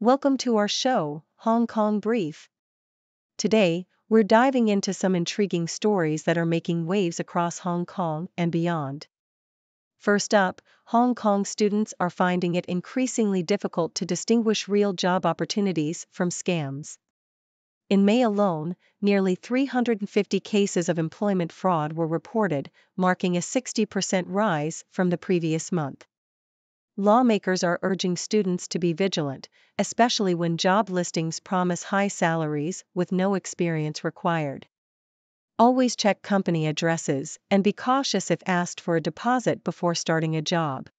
Welcome to our show, Hong Kong Brief. Today, we're diving into some intriguing stories that are making waves across Hong Kong and beyond. First up, Hong Kong students are finding it increasingly difficult to distinguish real job opportunities from scams. In May alone, nearly 350 cases of employment fraud were reported, marking a 60% rise from the previous month. Lawmakers are urging students to be vigilant, especially when job listings promise high salaries with no experience required. Always check company addresses and be cautious if asked for a deposit before starting a job.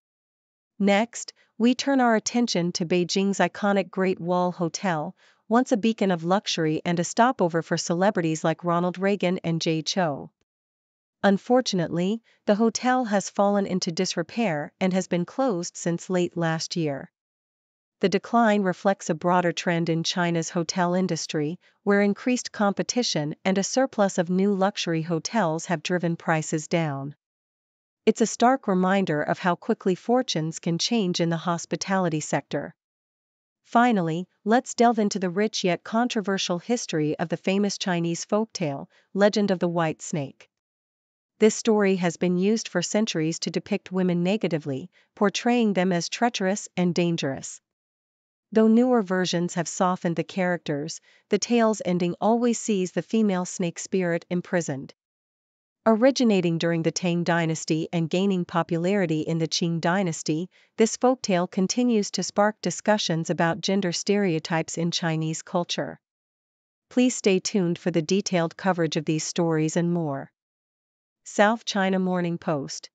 Next, we turn our attention to Beijing's iconic Great Wall Hotel, once a beacon of luxury and a stopover for celebrities like Ronald Reagan and Chou. Unfortunately, the hotel has fallen into disrepair and has been closed since late last year. The decline reflects a broader trend in China's hotel industry, where increased competition and a surplus of new luxury hotels have driven prices down. It's a stark reminder of how quickly fortunes can change in the hospitality sector. Finally, let's delve into the rich yet controversial history of the famous Chinese folktale, Legend of the White Snake. This story has been used for centuries to depict women negatively, portraying them as treacherous and dangerous. Though newer versions have softened the characters, the tale's ending always sees the female snake spirit imprisoned. Originating during the Tang dynasty and gaining popularity in the Qing dynasty, this folktale continues to spark discussions about gender stereotypes in Chinese culture. Please stay tuned for the detailed coverage of these stories and more. South China Morning Post.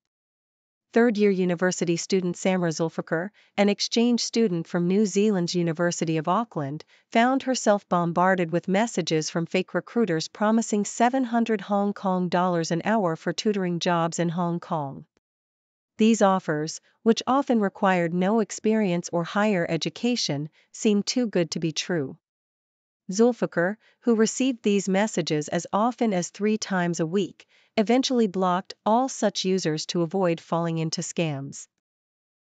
Third-year university student Samra Zulfikar, an exchange student from New Zealand's University of Auckland, found herself bombarded with messages from fake recruiters promising 700 Hong Kong dollars an hour for tutoring jobs in Hong Kong. These offers, which often required no experience or higher education, seemed too good to be true. Zulfikar, who received these messages as often as 3 times a week, eventually blocked all such users to avoid falling into scams.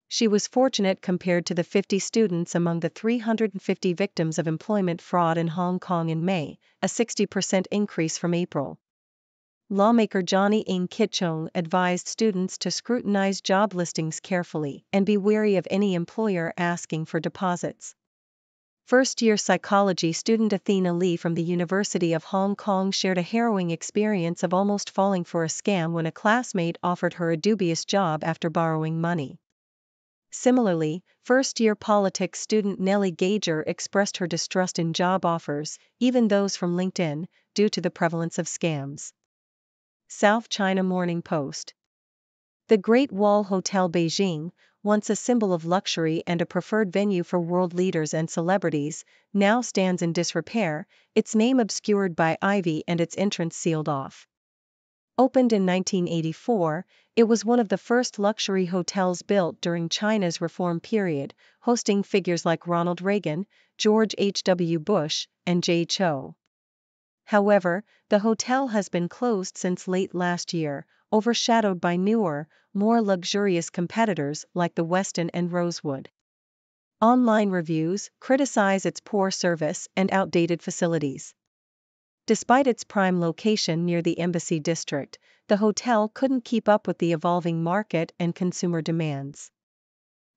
She was fortunate compared to the 50 students among the 350 victims of employment fraud in Hong Kong in May, a 60% increase from April. Lawmaker Johnny Ng Kit Chung advised students to scrutinize job listings carefully and be wary of any employer asking for deposits. First-year psychology student Athena Lee from the University of Hong Kong shared a harrowing experience of almost falling for a scam when a classmate offered her a dubious job after borrowing money. Similarly, first-year politics student Nellie Gager expressed her distrust in job offers, even those from LinkedIn, due to the prevalence of scams. South China Morning Post. The Great Wall Hotel Beijing, once a symbol of luxury and a preferred venue for world leaders and celebrities, now stands in disrepair, its name obscured by ivy and its entrance sealed off. Opened in 1984, it was one of the first luxury hotels built during China's reform period, hosting figures like Ronald Reagan, George H.W. Bush, and Chou. However, the hotel has been closed since late last year, overshadowed by newer, more luxurious competitors like the Westin and Rosewood. Online reviews criticize its poor service and outdated facilities. Despite its prime location near the Embassy District, the hotel couldn't keep up with the evolving market and consumer demands.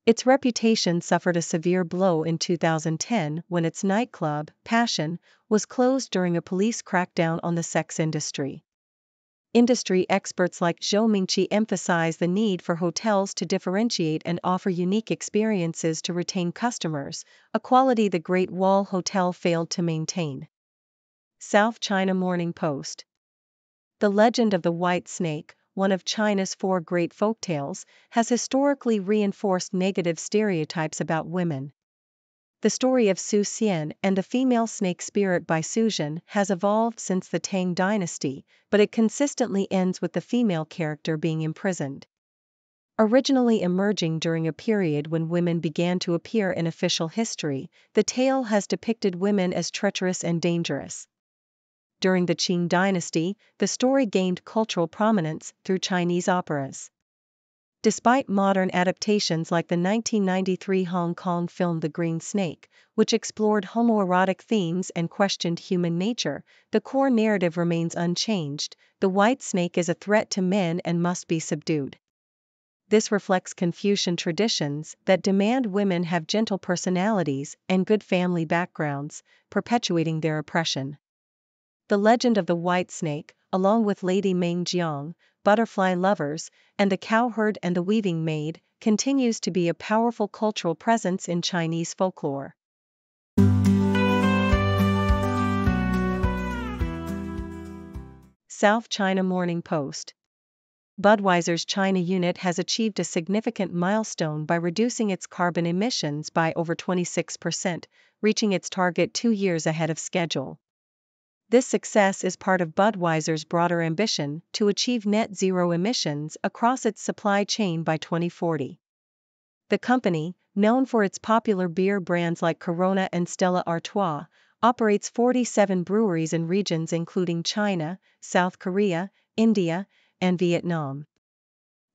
Its reputation suffered a severe blow in 2010 when its nightclub, Passion, was closed during a police crackdown on the sex industry. Industry experts like Zhou Mingqi emphasize the need for hotels to differentiate and offer unique experiences to retain customers, a quality the Great Wall Hotel failed to maintain. South China Morning Post. The Legend of the White Snake, one of China's 4 great folktales, has historically reinforced negative stereotypes about women. The story of Su Xian and the female snake spirit by Su Zhen has evolved since the Tang dynasty, but it consistently ends with the female character being imprisoned. Originally emerging during a period when women began to appear in official history, the tale has depicted women as treacherous and dangerous. During the Qing dynasty, the story gained cultural prominence through Chinese operas. Despite modern adaptations like the 1993 Hong Kong film The Green Snake, which explored homoerotic themes and questioned human nature, the core narrative remains unchanged: the white snake is a threat to men and must be subdued. This reflects Confucian traditions that demand women have gentle personalities and good family backgrounds, perpetuating their oppression. The legend of the white snake, along with Lady Meng Jiang, butterfly lovers, and the cowherd and the weaving maid, continues to be a powerful cultural presence in Chinese folklore. South China Morning Post. Budweiser's China unit has achieved a significant milestone by reducing its carbon emissions by over 26%, reaching its target 2 years ahead of schedule. This success is part of Budweiser's broader ambition to achieve net zero emissions across its supply chain by 2040. The company, known for its popular beer brands like Corona and Stella Artois, operates 47 breweries in regions including China, South Korea, India, and Vietnam.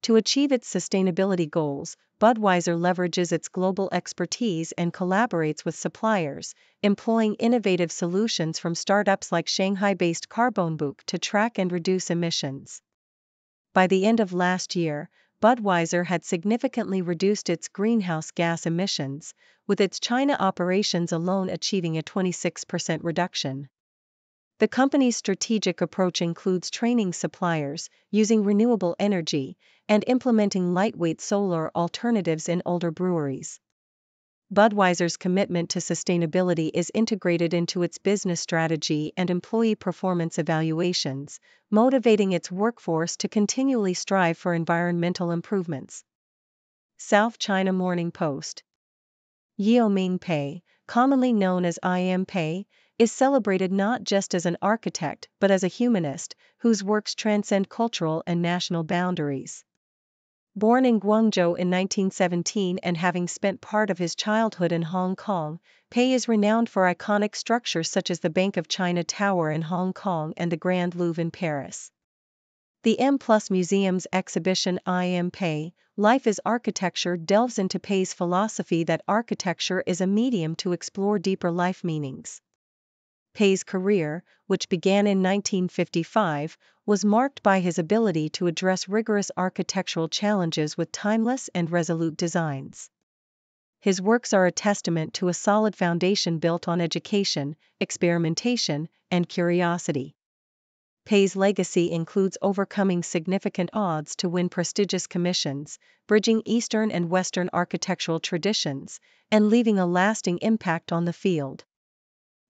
To achieve its sustainability goals, Budweiser leverages its global expertise and collaborates with suppliers, employing innovative solutions from startups like Shanghai-based Carbonbook to track and reduce emissions. By the end of last year, Budweiser had significantly reduced its greenhouse gas emissions, with its China operations alone achieving a 26% reduction. The company's strategic approach includes training suppliers, using renewable energy, and implementing lightweight solar alternatives in older breweries. Budweiser's commitment to sustainability is integrated into its business strategy and employee performance evaluations, motivating its workforce to continually strive for environmental improvements. South China Morning Post. Yeo Ming Pei, commonly known as I.M. Pei, is celebrated not just as an architect but as a humanist, whose works transcend cultural and national boundaries. Born in Guangzhou in 1917 and having spent part of his childhood in Hong Kong, Pei is renowned for iconic structures such as the Bank of China Tower in Hong Kong and the Grand Louvre in Paris. The M+ Museum's exhibition I.M. Pei, Life is Architecture delves into Pei's philosophy that architecture is a medium to explore deeper life meanings. Pei's career, which began in 1955, was marked by his ability to address rigorous architectural challenges with timeless and resolute designs. His works are a testament to a solid foundation built on education, experimentation, and curiosity. Pei's legacy includes overcoming significant odds to win prestigious commissions, bridging Eastern and Western architectural traditions, and leaving a lasting impact on the field.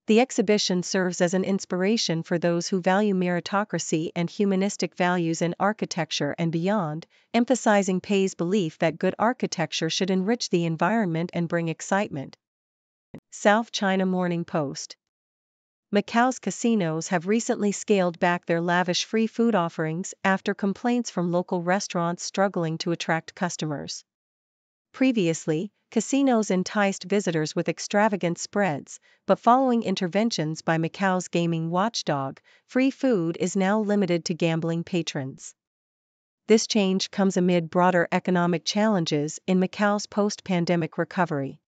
The exhibition serves as an inspiration for those who value meritocracy and humanistic values in architecture and beyond, emphasizing Pei's belief that good architecture should enrich the environment and bring excitement. South China Morning Post. Macau's casinos have recently scaled back their lavish free food offerings after complaints from local restaurants struggling to attract customers. Previously, casinos enticed visitors with extravagant spreads, but following interventions by Macau's gaming watchdog, free food is now limited to gambling patrons. This change comes amid broader economic challenges in Macau's post-pandemic recovery.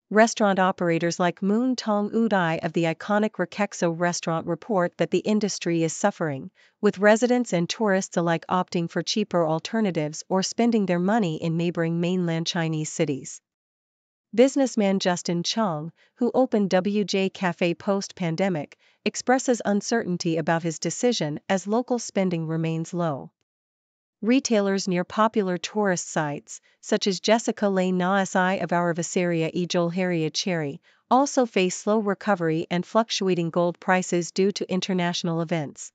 Restaurant operators like Moon Tong Udai of the iconic Rakexo restaurant report that the industry is suffering, with residents and tourists alike opting for cheaper alternatives or spending their money in neighboring mainland Chinese cities. Businessman Justin Chong, who opened WJ Cafe post-pandemic, expresses uncertainty about his decision as local spending remains low. Retailers near popular tourist sites, such as Jessica Lane Naasai of Aravasaria e Jolharia Cherry, also face slow recovery and fluctuating gold prices due to international events.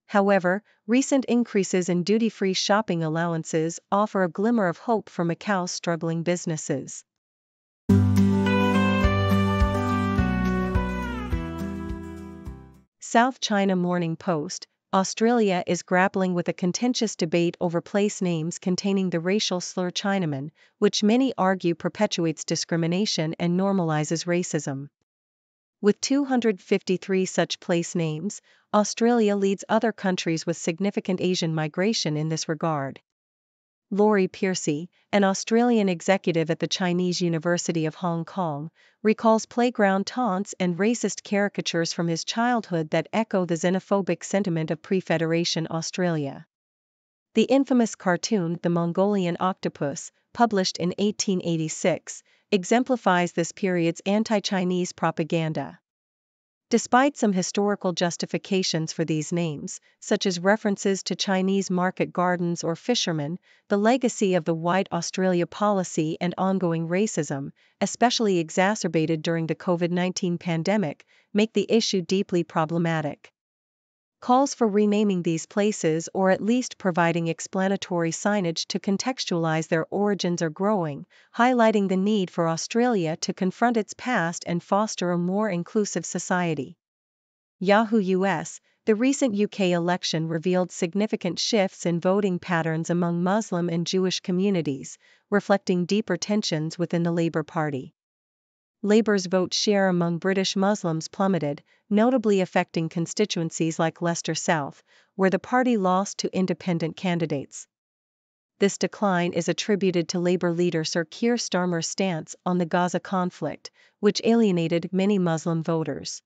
However, recent increases in duty-free shopping allowances offer a glimmer of hope for Macau's struggling businesses. South China Morning Post. Australia is grappling with a contentious debate over place names containing the racial slur Chinaman, which many argue perpetuates discrimination and normalizes racism. With 253 such place names, Australia leads other countries with significant Asian migration in this regard. Laurie Piercy, an Australian executive at the Chinese University of Hong Kong, recalls playground taunts and racist caricatures from his childhood that echo the xenophobic sentiment of pre-Federation Australia. The infamous cartoon The Mongolian Octopus, published in 1886, exemplifies this period's anti-Chinese propaganda. Despite some historical justifications for these names, such as references to Chinese market gardens or fishermen, the legacy of the White Australia policy and ongoing racism, especially exacerbated during the COVID-19 pandemic, make the issue deeply problematic. Calls for renaming these places or at least providing explanatory signage to contextualize their origins are growing, highlighting the need for Australia to confront its past and foster a more inclusive society. Yahoo US, the recent UK election revealed significant shifts in voting patterns among Muslim and Jewish communities, reflecting deeper tensions within the Labour Party. Labour's vote share among British Muslims plummeted, notably affecting constituencies like Leicester South, where the party lost to independent candidates. This decline is attributed to Labour leader Sir Keir Starmer's stance on the Gaza conflict, which alienated many Muslim voters.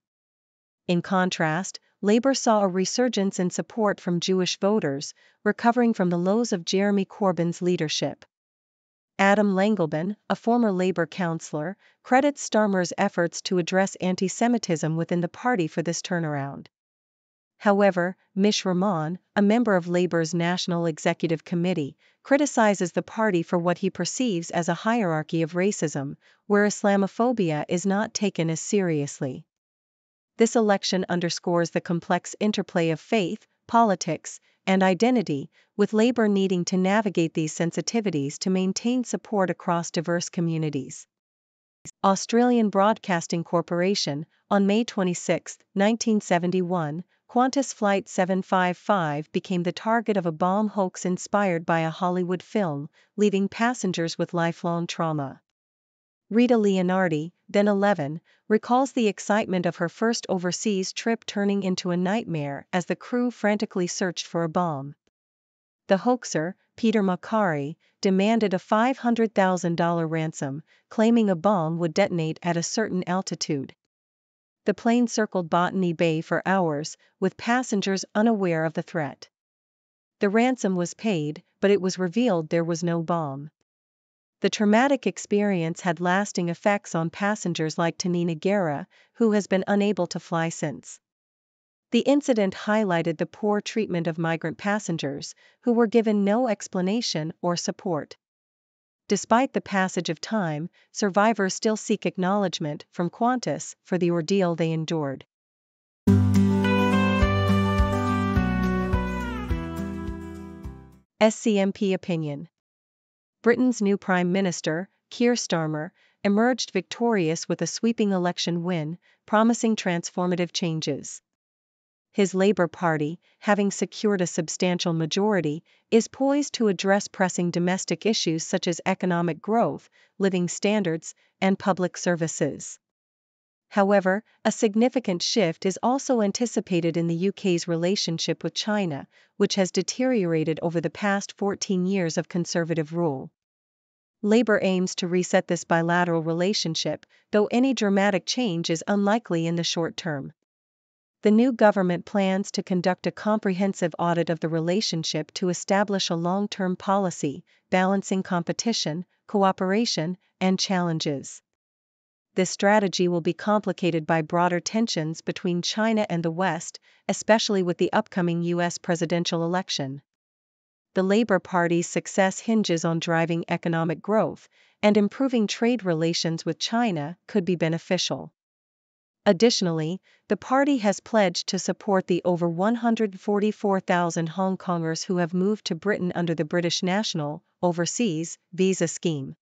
In contrast, Labour saw a resurgence in support from Jewish voters, recovering from the lows of Jeremy Corbyn's leadership. Adam Langelben, a former Labour councillor, credits Starmer's efforts to address anti-Semitism within the party for this turnaround. However, Mish Rahman, a member of Labour's National Executive Committee, criticizes the party for what he perceives as a hierarchy of racism, where Islamophobia is not taken as seriously. This election underscores the complex interplay of faith, politics, and identity, with Labour needing to navigate these sensitivities to maintain support across diverse communities. Australian Broadcasting Corporation, on May 26, 1971, Qantas Flight 755 became the target of a bomb hoax inspired by a Hollywood film, leaving passengers with lifelong trauma. Rita Leonardi, then 11, recalls the excitement of her first overseas trip turning into a nightmare as the crew frantically searched for a bomb. The hoaxer, Peter Macari, demanded a $500,000 ransom, claiming a bomb would detonate at a certain altitude. The plane circled Botany Bay for hours, with passengers unaware of the threat. The ransom was paid, but it was revealed there was no bomb. The traumatic experience had lasting effects on passengers like Tanina Guerra, who has been unable to fly since. The incident highlighted the poor treatment of migrant passengers, who were given no explanation or support. Despite the passage of time, survivors still seek acknowledgement from Qantas for the ordeal they endured. SCMP opinion. Britain's new Prime Minister, Keir Starmer, emerged victorious with a sweeping election win, promising transformative changes. His Labour Party, having secured a substantial majority, is poised to address pressing domestic issues such as economic growth, living standards, and public services. However, a significant shift is also anticipated in the UK's relationship with China, which has deteriorated over the past 14 years of Conservative rule. Labour aims to reset this bilateral relationship, though any dramatic change is unlikely in the short term. The new government plans to conduct a comprehensive audit of the relationship to establish a long-term policy, balancing competition, cooperation, and challenges. This strategy will be complicated by broader tensions between China and the West, especially with the upcoming U.S. presidential election. The Labour Party's success hinges on driving economic growth, and improving trade relations with China could be beneficial. Additionally, the party has pledged to support the over 144,000 Hong Kongers who have moved to Britain under the British National, Overseas, Visa Scheme.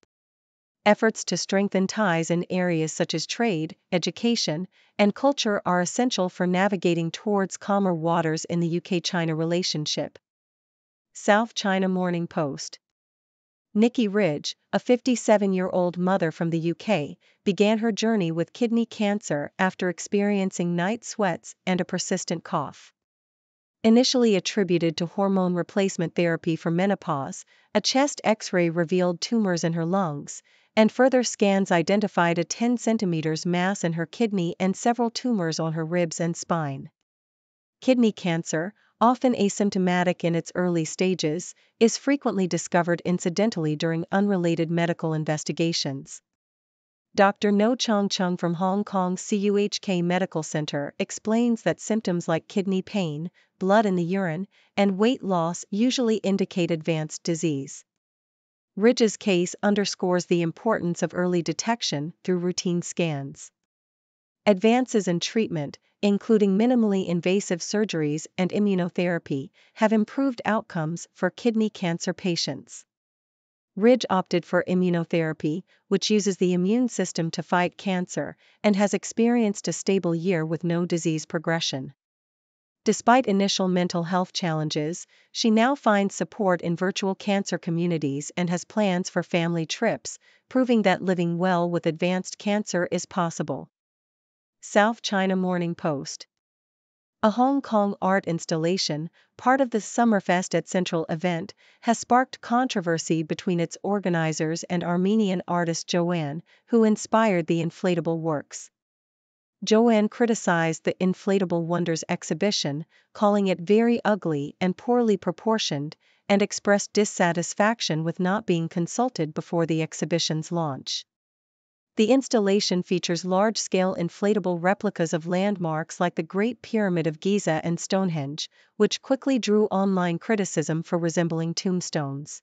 Efforts to strengthen ties in areas such as trade, education, and culture are essential for navigating towards calmer waters in the UK-China relationship. South China Morning Post. Nikki Ridge, a 57-year-old mother from the UK, began her journey with kidney cancer after experiencing night sweats and a persistent cough. Initially attributed to hormone replacement therapy for menopause, a chest X-ray revealed tumors in her lungs, and further scans identified a 10 cm mass in her kidney and several tumors on her ribs and spine. Kidney cancer, often asymptomatic in its early stages, is frequently discovered incidentally during unrelated medical investigations. Dr. No Chong from Hong Kong's CUHK Medical Center explains that symptoms like kidney pain, blood in the urine, and weight loss usually indicate advanced disease. Ridge's case underscores the importance of early detection through routine scans. Advances in treatment, including minimally invasive surgeries and immunotherapy, have improved outcomes for kidney cancer patients. Ridge opted for immunotherapy, which uses the immune system to fight cancer, and has experienced a stable year with no disease progression. Despite initial mental health challenges, she now finds support in virtual cancer communities and has plans for family trips, proving that living well with advanced cancer is possible. South China Morning Post. A Hong Kong art installation, part of the Summerfest at Central event, has sparked controversy between its organizers and Armenian artist Joanne, who inspired the inflatable works. Joanne criticized the Inflatable Wonders exhibition, calling it very ugly and poorly proportioned, and expressed dissatisfaction with not being consulted before the exhibition's launch. The installation features large-scale inflatable replicas of landmarks like the Great Pyramid of Giza and Stonehenge, which quickly drew online criticism for resembling tombstones.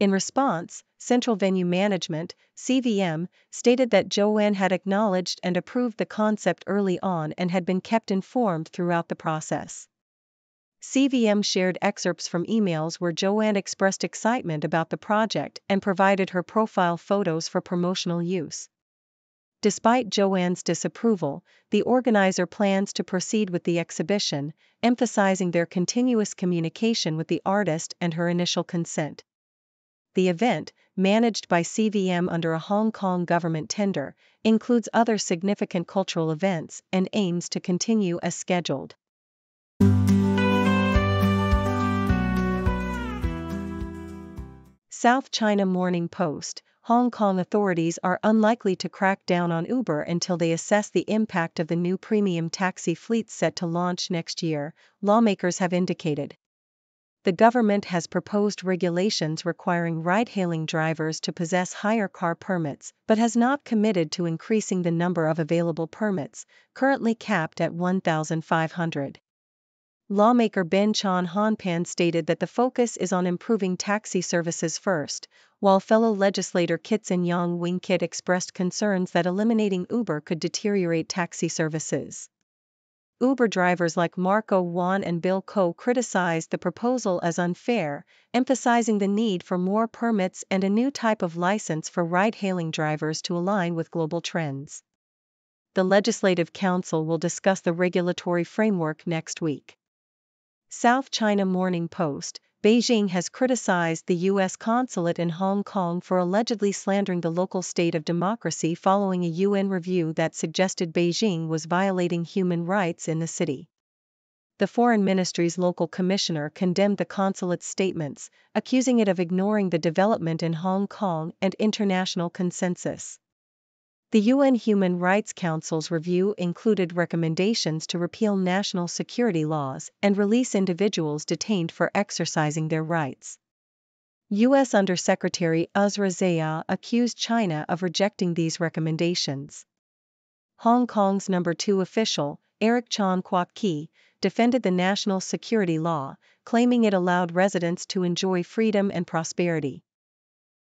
In response, Central Venue Management, CVM, stated that Joanne had acknowledged and approved the concept early on and had been kept informed throughout the process. CVM shared excerpts from emails where Joanne expressed excitement about the project and provided her profile photos for promotional use. Despite Joanne's disapproval, the organizer plans to proceed with the exhibition, emphasizing their continuous communication with the artist and her initial consent. The event, managed by CVM under a Hong Kong government tender, includes other significant cultural events and aims to continue as scheduled. South China Morning Post. Hong Kong authorities are unlikely to crack down on Uber until they assess the impact of the new premium taxi fleet set to launch next year, lawmakers have indicated. The government has proposed regulations requiring ride-hailing drivers to possess hire car permits, but has not committed to increasing the number of available permits, currently capped at 1,500. Lawmaker Ben Chan Hanpan stated that the focus is on improving taxi services first, while fellow legislator Kitson Yang Wing Kit expressed concerns that eliminating Uber could deteriorate taxi services. Uber drivers like Marco Wan and Bill Ko criticized the proposal as unfair, emphasizing the need for more permits and a new type of license for ride-hailing drivers to align with global trends. The Legislative Council will discuss the regulatory framework next week. South China Morning Post. Beijing has criticized the U.S. consulate in Hong Kong for allegedly slandering the local state of democracy following a UN review that suggested Beijing was violating human rights in the city. The Foreign Ministry's local commissioner condemned the consulate's statements, accusing it of ignoring the development in Hong Kong and international consensus. The UN Human Rights Council's review included recommendations to repeal national security laws and release individuals detained for exercising their rights. U.S. Undersecretary Uzra Zeya accused China of rejecting these recommendations. Hong Kong's number 2 official, Eric Chan Kwok Ki, defended the national security law, claiming it allowed residents to enjoy freedom and prosperity.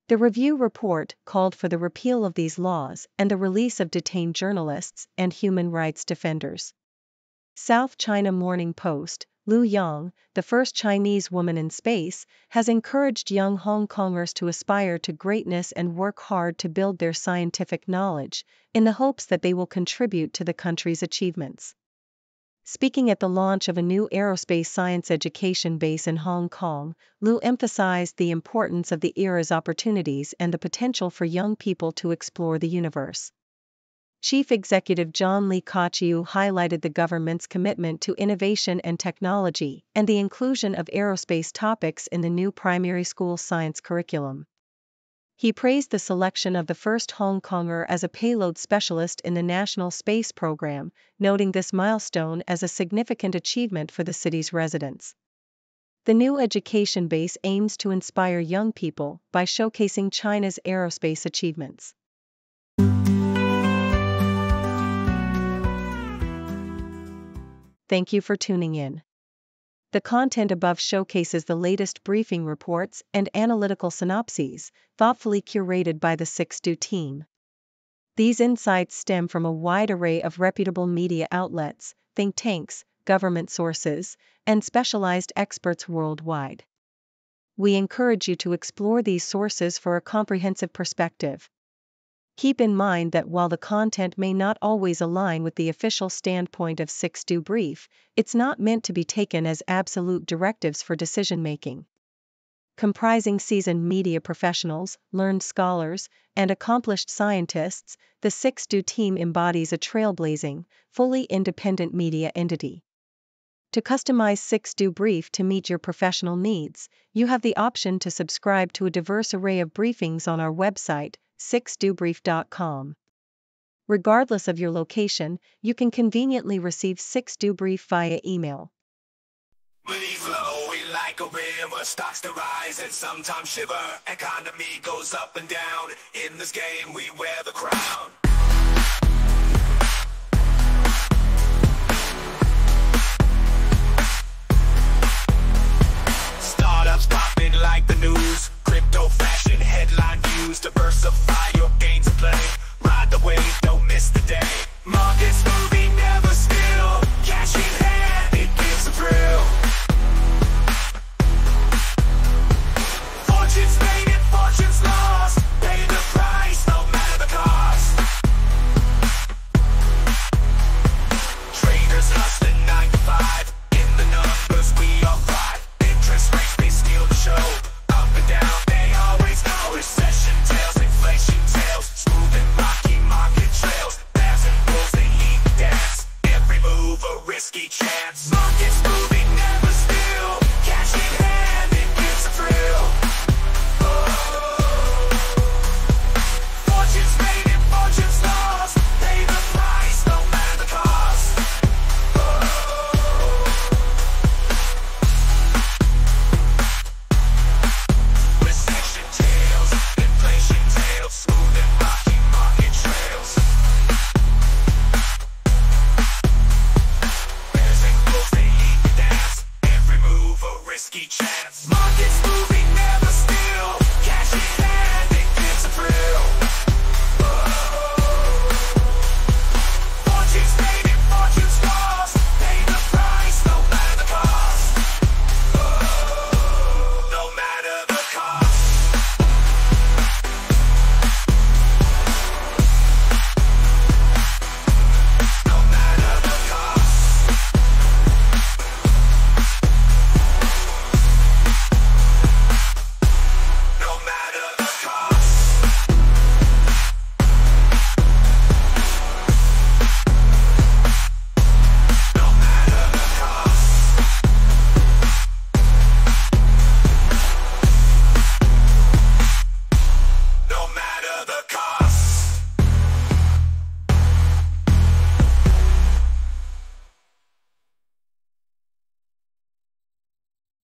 The review report called for the repeal of these laws and the release of detained journalists and human rights defenders. South China Morning Post. Lu Yang, the first Chinese woman in space, has encouraged young Hong Kongers to aspire to greatness and work hard to build their scientific knowledge, in the hopes that they will contribute to the country's achievements. Speaking at the launch of a new aerospace science education base in Hong Kong, Lu emphasized the importance of the era's opportunities and the potential for young people to explore the universe. Chief Executive John Lee Chou highlighted the government's commitment to innovation and technology and the inclusion of aerospace topics in the new primary school science curriculum. He praised the selection of the first Hong Konger as a payload specialist in the National Space Program, noting this milestone as a significant achievement for the city's residents. The new education base aims to inspire young people by showcasing China's aerospace achievements. Thank you for tuning in. The content above showcases the latest briefing reports and analytical synopses, thoughtfully curated by the 6Do team. These insights stem from a wide array of reputable media outlets, think tanks, government sources, and specialized experts worldwide. We encourage you to explore these sources for a comprehensive perspective. Keep in mind that while the content may not always align with the official standpoint of 6Do Brief, it's not meant to be taken as absolute directives for decision-making. Comprising seasoned media professionals, learned scholars, and accomplished scientists, the 6Do team embodies a trailblazing, fully independent media entity. To customize 6Do Brief to meet your professional needs, you have the option to subscribe to a diverse array of briefings on our website, 6dobrief.com. Regardless of your location, you can conveniently receive 6Do Brief via email. Money flowing like a river, stocks to rise and sometimes shiver. Economy goes up and down. In this game, we wear the crown. Startups popping like the news. Crypto fashion headline views. Diversify your gains of play. Ride the wave, don't miss the day. Markets moving, never still. Cash in hand, it gives a thrill. Fortunes made and fortunes lost. Pay the price, no matter the cost. Traders hustling 9 to 5. In the numbers we all thrive. Interest rates, they steal the show. Up and down, they always go. Recession tails, inflation tails. Smooth and rocky market trails. Bears and bulls, they lead the dance. Every move a risky chance. Markets moving, never still. Cash in hand, it gives a thrill. Fortunes made and fortunes lost. Pay the price, no matter the cost. Recession tails, inflation tails, smooth and rocky market trails. Bears and bulls, they lead the dance. Every move a risky chance. Markets moving.